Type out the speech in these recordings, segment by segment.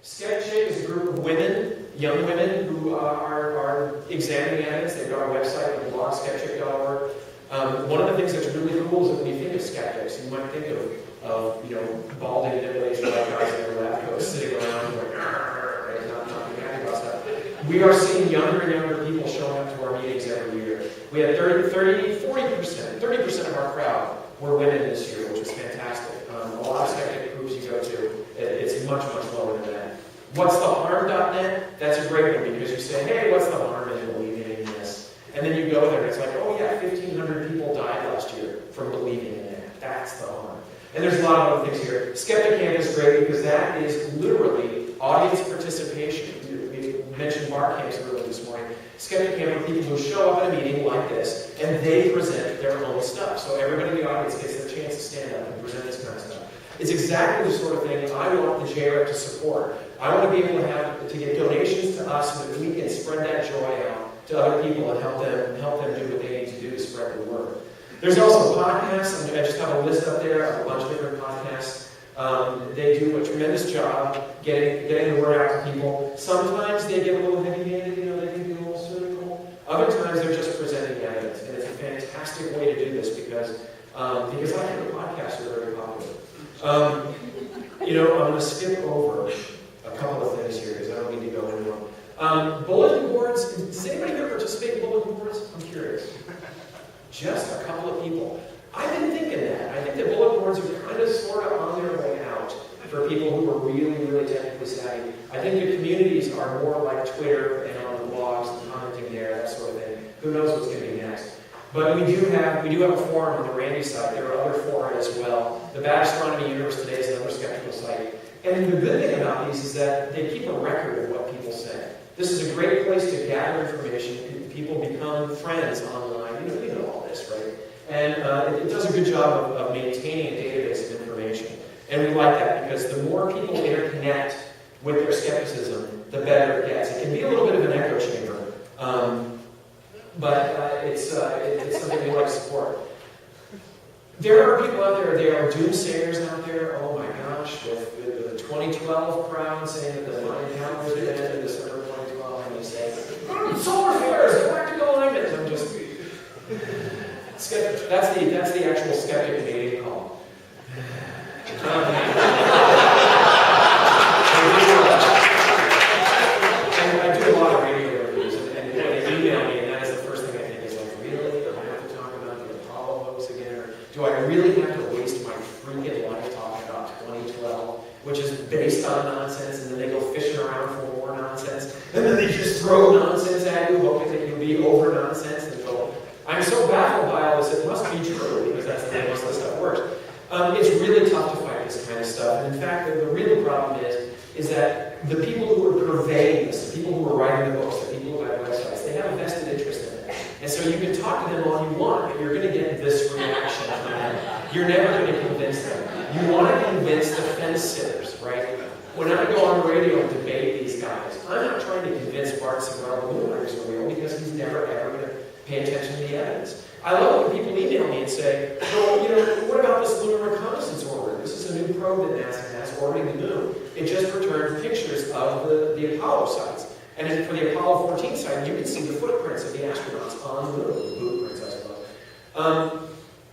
Skeptic is a group of women, young women, who are examining evidence. They've got a website, the blog, skeptic.org. One of the things that's really cool is that when you think of skeptics, you might think of balding middle-aged white guys in their lab coats sitting around going, right, not being happy about stuff. We are seeing younger and younger people showing up to our meetings every year. We had 30% of our crowd were women this year, which is fantastic. A lot of skeptic groups you go to, it's much, much lower than that. What's the harm.net? That's a great one because you say, hey, what's the harm in believing in this? And then you go there and it's like, oh yeah, 1,500 people died last year from believing in that. That's the harm. And there's a lot of other things here. Skeptic Camp is great because that is literally audience participation. We mentioned bar camps earlier this morning. Skeptic Camp are people who show up at a meeting like this and they present their own stuff. So everybody in the audience gets their chance to stand up and present this kind of stuff. It's exactly the sort of thing I want the JREP to support. I want to be able to get donations to us so that we can spread that joy out to other people and help them do what they need to do to spread the word. There's also podcasts. I just have a list up there of a bunch of different podcasts. They do a tremendous job getting the word out to people. Sometimes they get a little heavy-handed, they can be a little cynical. Other times they're just presenting evidence, and it's a fantastic way to do this because I think the podcasts are very popular. I'm going to skip over a couple of things here because I don't need to go into them. Bulletin boards. Does anybody here participate in bulletin boards? I'm curious. Just a couple of people. I've been thinking that. I think that bulletin boards are kind of sort of on their way out for people who are really, really technically savvy. I think the communities are more like Twitter and on the blogs and commenting there, that sort of thing. Who knows what's going to be next? But we do have a forum on the Randy site. There are other forums as well. The Bad Astronomy Universe today is another skeptical site. And the good thing about these is that they keep a record of what people say. This is a great place to gather information. People become friends online. You know all this, right? And it does a good job of maintaining a database of information. And we like that because the more people interconnect with their skepticism, the better it gets. It can be a little bit of an echo chamber, but it's something we like to support. There are people out there, there are doomsayers out there, oh my gosh, with the 2012 crowd saying that the Mayan calendar is going to end in December 2012, and they say, solar flares, galactic alignment. I'm just... That's the actual skeptic meeting call. And I do a lot of radio reviews, and they email me, and that is the first thing I think is like, really? Do I have to talk about the Apollo hoax again? Or do I really have to waste my freaking life talking about 2012, which is based on nonsense, and then they go fishing around for more nonsense, and then they just throw nonsense at you, hoping that you'll be over nonsense, and go, I'm so baffled by all this, it must be true, because that's the way most of this stuff works. It's really tough to fight this kind of stuff. And in fact, the real problem is that the people who are purveying this, the people who are writing the books, the people who have websites, they have a vested interest in it. And so you can talk to them all you want, but you're going to get this reaction from them. You're never going to convince them. You want to convince the fence sitters, right? When I go on the radio and debate these guys, I'm not trying to convince Bart Severell the moon landers are real because he's never ever going to pay attention to the evidence. I love when people email me and say, well, what about this lunar reconnaissance orbiter? This is a new probe that NASA has orbiting the moon. It just returned pictures of the Apollo sites. And for the Apollo 14 site, you can see the footprints of the astronauts on the moon. Blueprints, I suppose.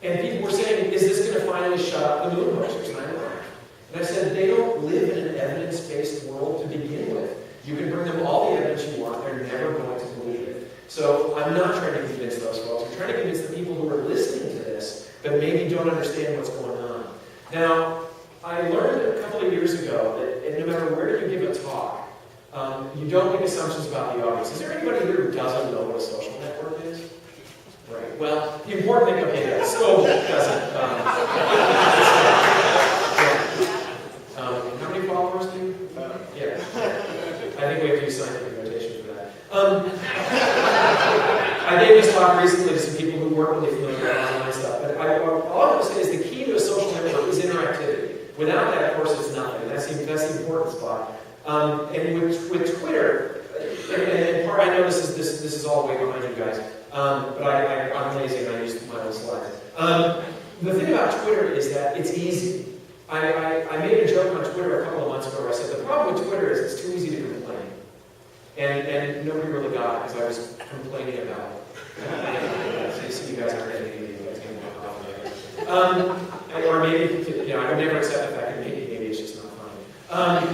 And people were saying, is this going to finally shut up the moon hoaxers? And I laughed. And I said, they don't live in an evidence-based world to begin with. You can bring them all the evidence you want. They're never going to believe it. So I'm not trying to convince those folks. I'm trying to convince the people who are listening to this, but maybe don't understand what's going on. Now, I learned a couple of years ago that no matter where you give a talk, you don't make assumptions about the audience. Is there anybody here who doesn't know what a social network is? Right. Well, the important thing, okay, yeah, Scoble doesn't. How many followers do you? Yeah. I think we have to use scientific notation for that. I gave this talk recently to some people who weren't really familiar with online stuff, but all I want to say is the key to a social network is interactivity. Without that, of course, it's nothing. That's the important spot. And with Twitter, and part I know this is all way behind you guys, but I'm lazy and I use my own slides. The thing about Twitter is that it's easy. I made a joke on Twitter a couple of months ago where I said the problem problem with Twitter is it's too easy to complain. And nobody really got it because I was complaining about it. So you see, you guys aren't getting any of you guys getting more coffee. Or maybe, I would never accept the fact that maybe it's just not funny.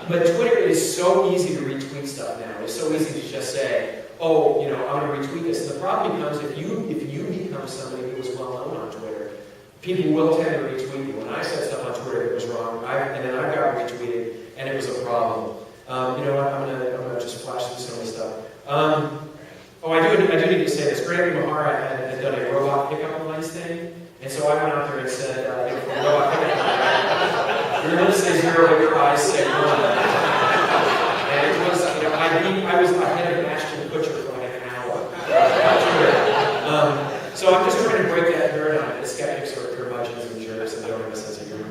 But Twitter is so easy to retweet stuff now. It's so easy to just say, oh, I'm going to retweet this. And the problem becomes if you become somebody who was well known on Twitter, people will tend to retweet you. When I said stuff on Twitter that was wrong, and then I got retweeted, and it was a problem. You know what? I'm gonna just flash through some of this stuff. I do need to say this. Greg Mahara had done a robot pickup lines thing, and so I went out there and said, for a robot pickup line, you're going to say 0 with your eyes, say 1. And it was, I was ahead of Ashton Kutcher for like an hour. So I'm just trying to break that paradigm that skeptics are curmudgeons and jerks and don't have a sense of humor.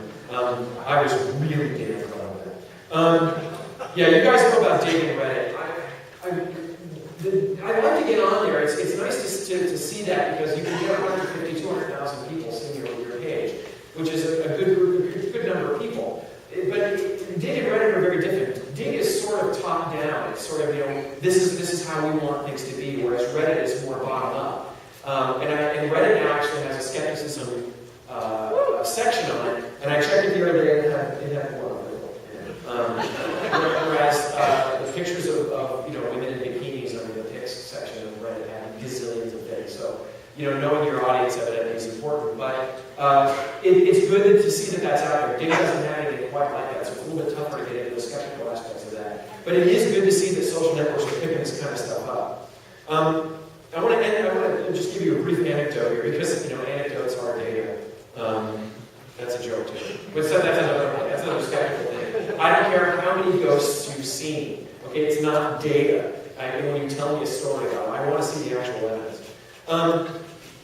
I was really damn proud of that. Yeah, you guys know about digging Reddit. I'd like to get on there. It's nice to see that because you can get 150, 200,000 people seeing your page, which is a good number of people. But Dig and Reddit are very different. Dig is sort of top down. It's sort of, this is how we want things to be, whereas Reddit is more bottom up. And Reddit now actually has a skepticism section on it, and I checked it the other day, it had one. Whereas the pictures of women in bikinis under the pics section of Reddit have gazillions of things. So knowing your audience evidently is important. But it's good to see that that's out there. Dig doesn't have anything quite like that, so it's a little bit tougher to get into the skeptical aspects of that. But it is good to see that social networks are picking this kind of stuff up. I want to just give you a brief anecdote here because anecdotes are data. That's a joke too. But that's another skeptical thing. I don't care how many ghosts you've seen. Okay, it's not data. When you tell me a story about it, I want to see the actual evidence.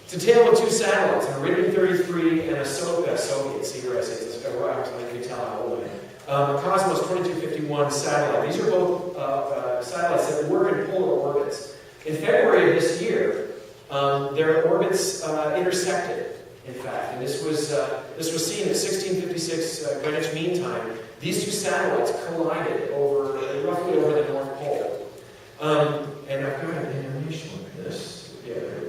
It's a tale of two satellites, an Iridium 33 and a Soviet. See here I say it's a rock, so you can tell how old I am. Cosmos 2251 satellite. These are both satellites that were in polar orbits. In February of this year, their orbits intersected. In fact, and this was seen at 1656 Greenwich Mean Time. These two satellites collided roughly over the North Pole. And I've got an animation like this. Yeah, there we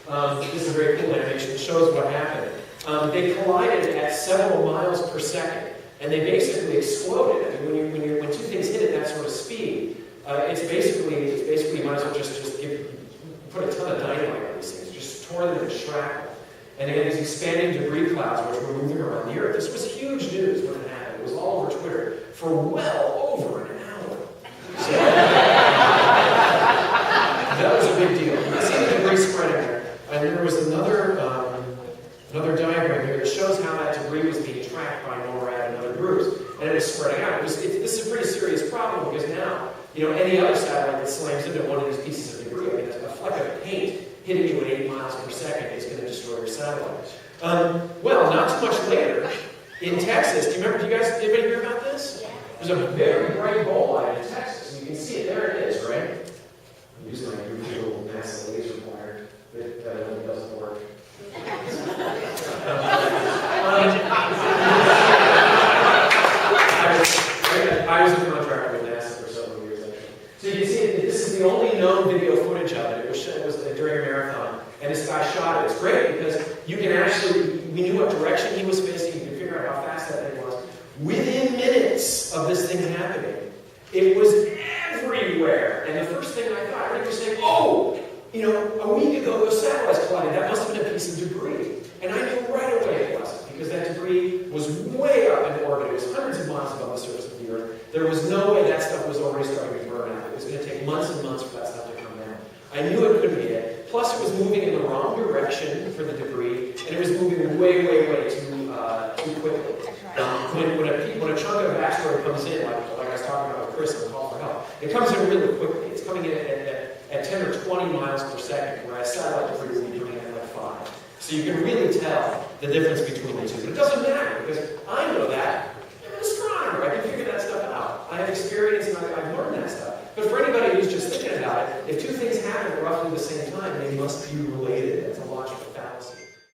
go. This is a very cool animation. It shows what happened. They collided at several miles per second, and they basically exploded. I mean, when two things hit at that sort of speed, it's basically you might as well just put a ton of dynamite on these things, just tore them into shrapnel. And again, these expanding debris clouds which were moving around the Earth. This was huge news when it happened. It was all over Twitter for well over an hour. So, that was a big deal. You can see the debris spreading there. And there was another diagram here that shows how that debris was being tracked by NORAD and other groups. And it was spreading out. This is a pretty serious problem because now, any other satellite that slams into one of these pieces of debris, a fleck of paint hitting you at 8 miles per second is going to destroy your satellite. Well, not too much later, in Texas, do you guys, anybody hear about this? Yeah. There's a very bright ball light in Texas. You can see it, there it is, right? I'm using my usual NASA laser pointer, but it doesn't work. I was a contractor with NASA for several years, actually. So you can see, this is the only known video footage of it. It was during a marathon, and this guy shot it. It's great because you can we knew what direction he was facing, you could figure out how fast that thing was. Within minutes of this thing happening, it was everywhere. And the first thing I thought, everybody was saying, a week ago those satellites collided. That must have been a piece of debris. And I knew right away it wasn't, because that debris was way up in orbit. It was hundreds of miles above the surface of the Earth. There was no way that stuff was already starting to burn out. It was going to take months and months for that stuff to come down. I knew it couldn't be it. Plus, it was moving in the wrong direction for the debris, and it was moving way, way, way too quickly. When a chunk of asteroid comes in, like I was talking about with Chris on Call for Help, it comes in really quickly. It's coming in at 10 or 20 miles per second, whereas satellite debris will be coming in at like 5. So you can really tell the difference between the two. But it doesn't matter, because I know that. I'm an astronomer. I can figure that stuff out. I have experience, and I've learned that stuff. But for anybody who's just thinking about it, if two things happen at roughly the same time, they must be related.